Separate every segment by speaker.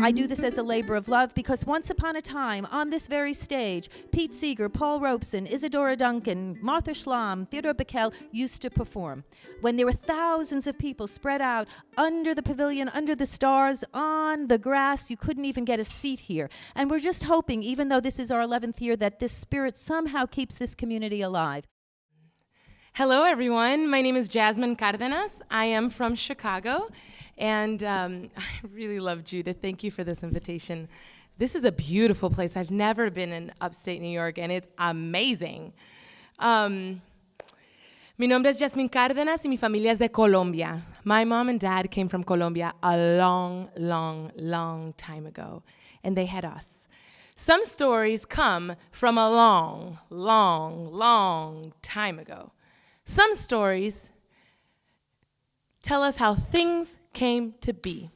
Speaker 1: I do this as a labor of love because once upon a time, on this very stage, Pete Seeger, Paul Robeson, Isadora Duncan, Martha Schlamm, Theodore Bickel used to perform. When there were thousands of people spread out under the pavilion, under the stars, on the grass, you couldn't even get a seat here. And we're just hoping, even though this is our 11th year, that this spirit somehow keeps this community alive.
Speaker 2: Hello, everyone. My name is Jasmine Cardenas. I am from Chicago, and I really love Judith. Thank you for this invitation. This is a beautiful place. I've never been in upstate New York, and it's amazing. Mi nombre es Jasmine Cárdenas, y mi familia es de Colombia. My mom and dad came from Colombia a long, long, long time ago, and they had us. Some stories come from a long, long, long time ago. Some stories tell us how things came to be.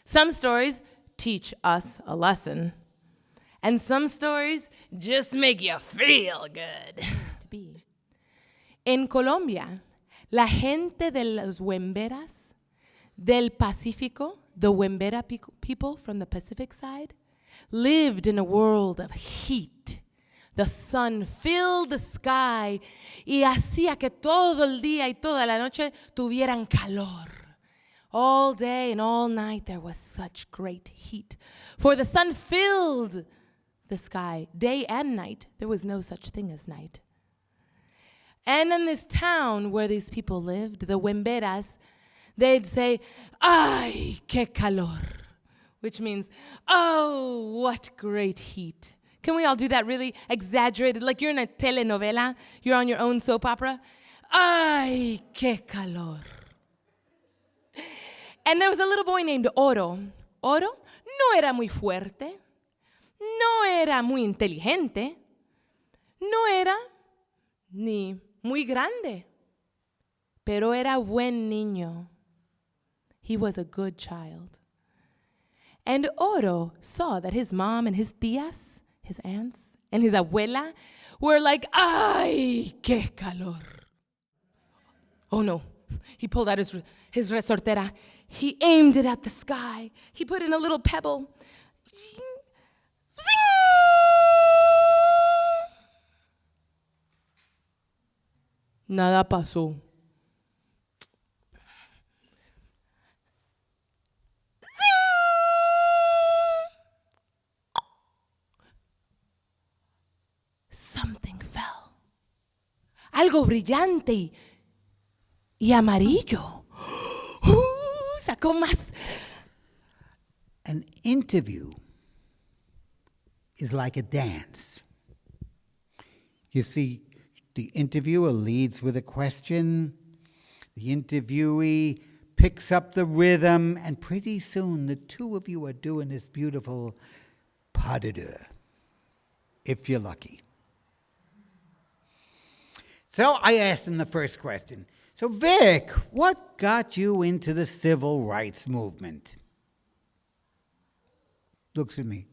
Speaker 2: Some stories teach us a lesson. And some stories just make you feel good. To be. En Colombia, la gente de los Wemberas del Pacífico, the Wembera people from the Pacific side, lived in a world of heat. The sun filled the sky y hacía que todo el día y toda la noche tuvieran calor. All day and all night there was such great heat. For the sun filled the sky day and night. There was no such thing as night. And in this town where these people lived, the Wemberas, they'd say, "Ay, qué calor," which means, "Oh, what great heat." Can we all do that really exaggerated, like you're in a telenovela, you're on your own soap opera? Ay, qué calor. And there was a little boy named Oro. Oro no era muy fuerte, no era muy inteligente, no era ni muy grande, pero era buen niño. He was a good child. And Oro saw that his mom and his tías, his aunts, and his abuela were like, "Ay, qué calor." Oh no, he pulled out his resortera. He aimed it at the sky. He put in a little pebble. Zing! Nada pasó. Something fell. Algo brillante y amarillo. Sacó más.
Speaker 3: An interview is like a dance. You see, the interviewer leads with a question, the interviewee picks up the rhythm, and pretty soon the two of you are doing this beautiful pas de deux, if you're lucky. So I asked him the first question. So Vic, what got you into the civil rights movement? Looks at me.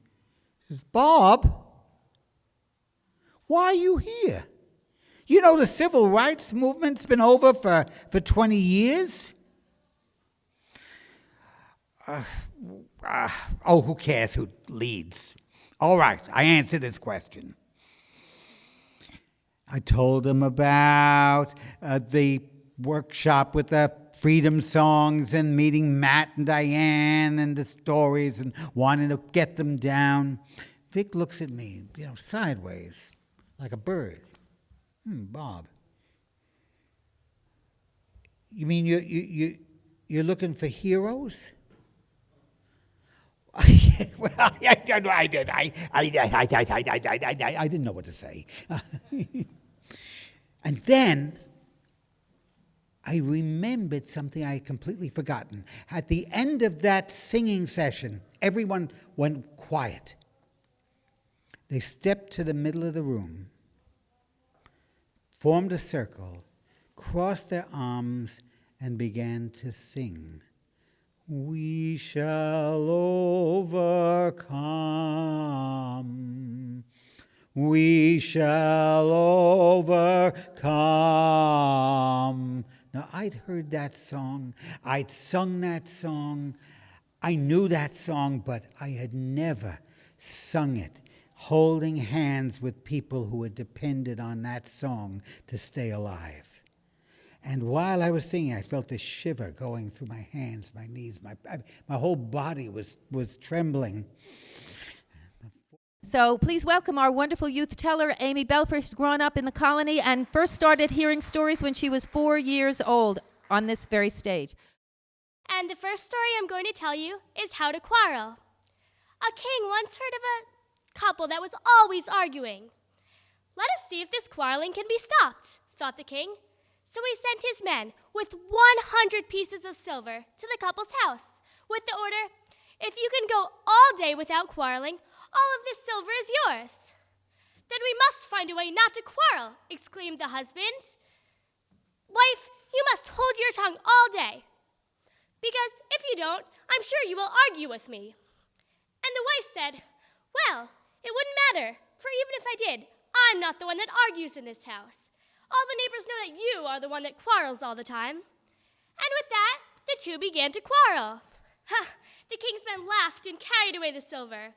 Speaker 3: Says, Bob, why are you here? You know the civil rights movement's been over for 20 years? Who cares who leads? All right, I answered his question. I told him about the workshop with the freedom songs and meeting Matt and Diane and the stories and wanting to get them down. Vic looks at me, sideways, like a bird. Bob, you mean you're looking for heroes? Well, I didn't know what to say. And then I remembered something I had completely forgotten. At the end of that singing session, everyone went quiet. They stepped to the middle of the room, formed a circle, crossed their arms, and began to sing. We shall overcome. We shall overcome. Now, I'd heard that song. I'd sung that song. I knew that song, but I had never sung it, holding hands with people who had depended on that song to stay alive. And while I was singing, I felt a shiver going through my hands, my knees, my whole body was trembling.
Speaker 1: So please welcome our wonderful youth teller, Amy Belfer. She's grown up in the colony and first started hearing stories when she was 4 years old on this very stage.
Speaker 4: And the first story I'm going to tell you is how to quarrel. A king once heard of a couple that was always arguing. Let us see if this quarreling can be stopped, thought the king. So he sent his men with 100 pieces of silver to the couple's house with the order, if you can go all day without quarreling, all of this silver is yours. Then we must find a way not to quarrel, exclaimed the husband. Wife, you must hold your tongue all day, because if you don't, I'm sure you will argue with me. And the wife said, well, it wouldn't matter, for even if I did, I'm not the one that argues in this house. All the neighbors know that you are the one that quarrels all the time. And with that, the two began to quarrel. The king's men laughed and carried away the silver.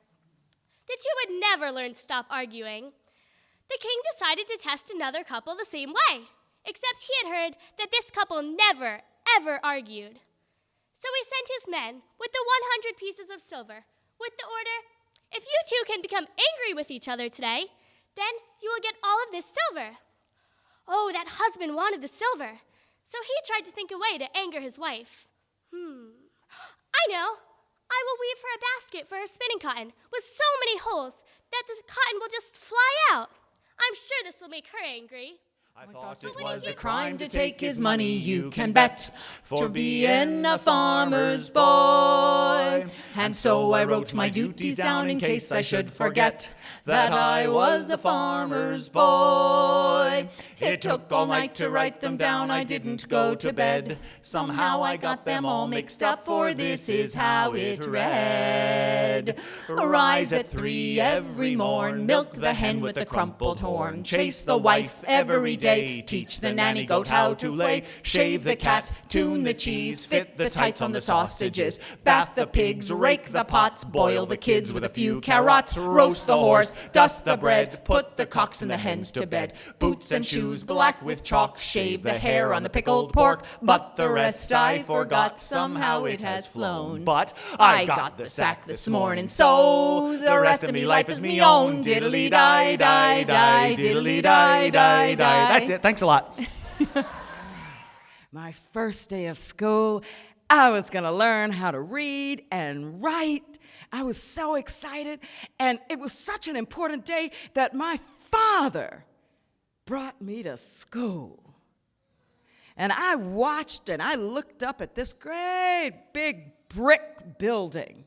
Speaker 4: The two would never learn to stop arguing. The king decided to test another couple the same way, except he had heard that this couple never, ever argued. So he sent his men with the 100 pieces of silver, with the order, if you two can become angry with each other today, then you will get all of this silver. Oh, that husband wanted the silver, so he tried to think a way to anger his wife. I know. I will weave her a basket for her spinning cotton with so many holes that the cotton will just fly out. I'm sure this will make her angry.
Speaker 5: I thought
Speaker 4: But
Speaker 5: it
Speaker 4: when
Speaker 5: was
Speaker 4: he
Speaker 5: a
Speaker 4: did-
Speaker 5: crime to take his money, you can bet, for being a farmer's boy. And so I wrote my duties down in case I should forget that I was a farmer's boy. It took all night to write them down, I didn't go to bed. Somehow I got them all mixed up, for this is how it read. Rise at 3 every morn, milk the hen with the crumpled horn, chase the wife every day, teach the nanny goat how to lay, shave the cat, tune the cheese, fit the tights on the sausages, bath the pigs, rake the pots, boil the kids with a few carrots, roast the horse, dust the bread, put the cocks and the hens to bed, boots and shoes black with chalk, shave the hair on the pickled pork, but the rest I forgot, somehow it has flown. But I got the sack this morning, so the rest of me life is me own. Diddly-die-die-die, diddly-die-die-die. That's it. Thanks a lot.
Speaker 6: My first day of school, I was going to learn how to read and write. I was so excited, and it was such an important day that my father brought me to school. And I watched and I looked up at this great big brick building,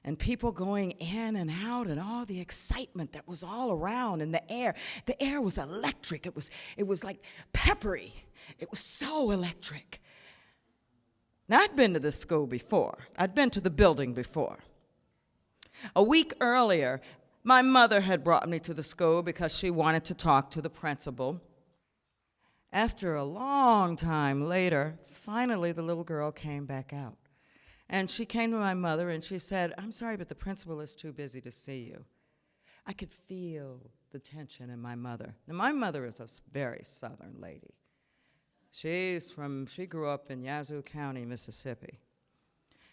Speaker 6: and people going in and out, and all the excitement that was all around in the air. The air was electric. It was like peppery. It was so electric. Now, I'd been to this school before. I'd been to the building before. A week earlier, my mother had brought me to the school because she wanted to talk to the principal. After a long time later, finally the little girl came back out. And she came to my mother and she said, I'm sorry, but the principal is too busy to see you. I could feel the tension in my mother. Now, my mother is a very southern lady. She grew up in Yazoo County, Mississippi.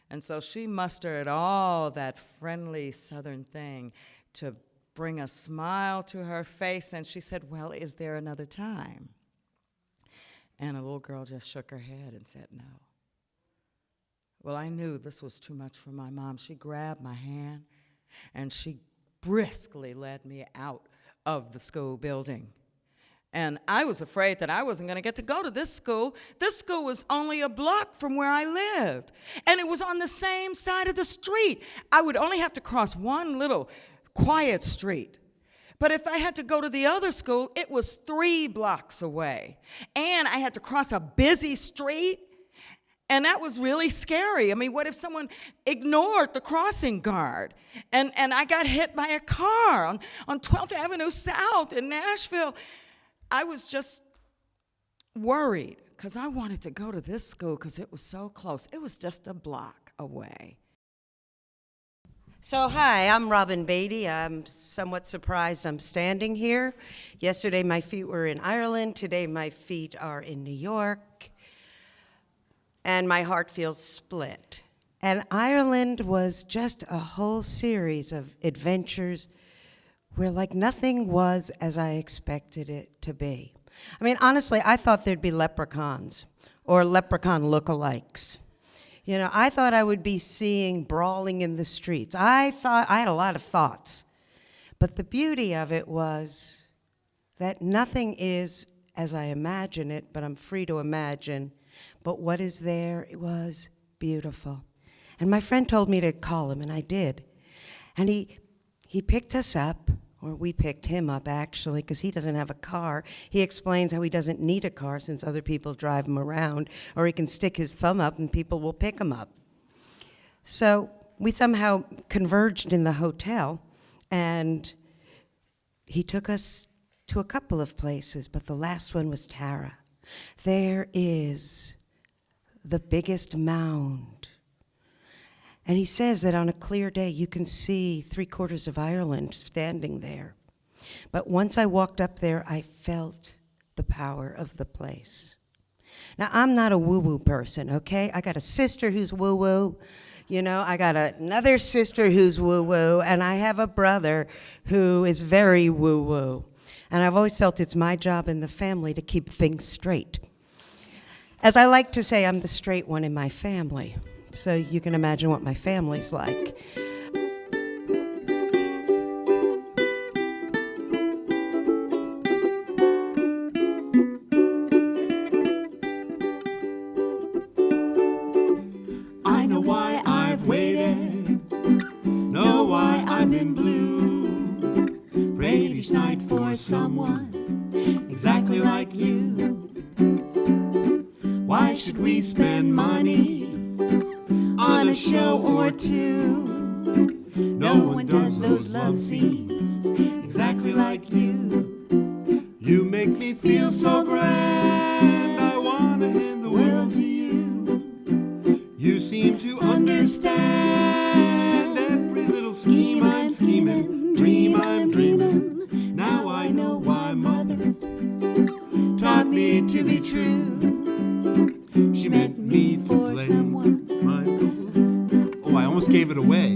Speaker 6: And so she mustered all that friendly southern thing to bring a smile to her face, and she said, well, is there another time? And a little girl just shook her head and said no. Well, I knew this was too much for my mom. She grabbed my hand, and she briskly led me out of the school building. And I was afraid that I wasn't going to get to go to this school. This school was only a block from where I lived. And it was on the same side of the street. I would only have to cross one little quiet street. But if I had to go to the other school, it was 3 blocks away. And I had to cross a busy street. And that was really scary. I mean, what if someone ignored the crossing guard and I got hit by a car on 12th Avenue South in Nashville? I was just worried because I wanted to go to this school because it was so close. It was just a block. away.
Speaker 7: So, hi, I'm Robin Beatty. I'm somewhat surprised I'm standing here. Yesterday, my feet were in Ireland. Today, my feet are in New York. And my heart feels split. And Ireland was just a whole series of adventures where, like, nothing was as I expected it to be. I mean, honestly, I thought there'd be leprechauns or leprechaun lookalikes. You know, I thought I would be seeing brawling in the streets. I had a lot of thoughts. But the beauty of it was that nothing is as I imagine it, but I'm free to imagine. But what is there, it was beautiful. And my friend told me to call him, and I did. And he picked us up, or we picked him up, actually, because he doesn't have a car. He explains how he doesn't need a car since other people drive him around, or he can stick his thumb up and people will pick him up. So we somehow converged in the hotel, and he took us to a couple of places, but the last one was Tara. There is the biggest mound. And he says that on a clear day, you can see 3/4 of Ireland standing there. But once I walked up there, I felt the power of the place. Now, I'm not a woo-woo person, okay? I got a sister who's woo-woo. You know, I got another sister who's woo-woo, and I have a brother who is very woo-woo. And I've always felt it's my job in the family to keep things straight. As I like to say, I'm the straight one in my family. So you can imagine what my family's like.
Speaker 8: I know why I've waited, know why I've been blue. Prayed each night for someone exactly like you. Why should we spend money on a show or two? No one does those love scenes exactly like you. You make me feel so grand, I wanna hand the world to you. You seem to understand every little scheme I'm scheming, dream I'm dreaming. Now I know why Mother taught me to be true. She meant me for someone.
Speaker 9: Oh, I almost gave it away.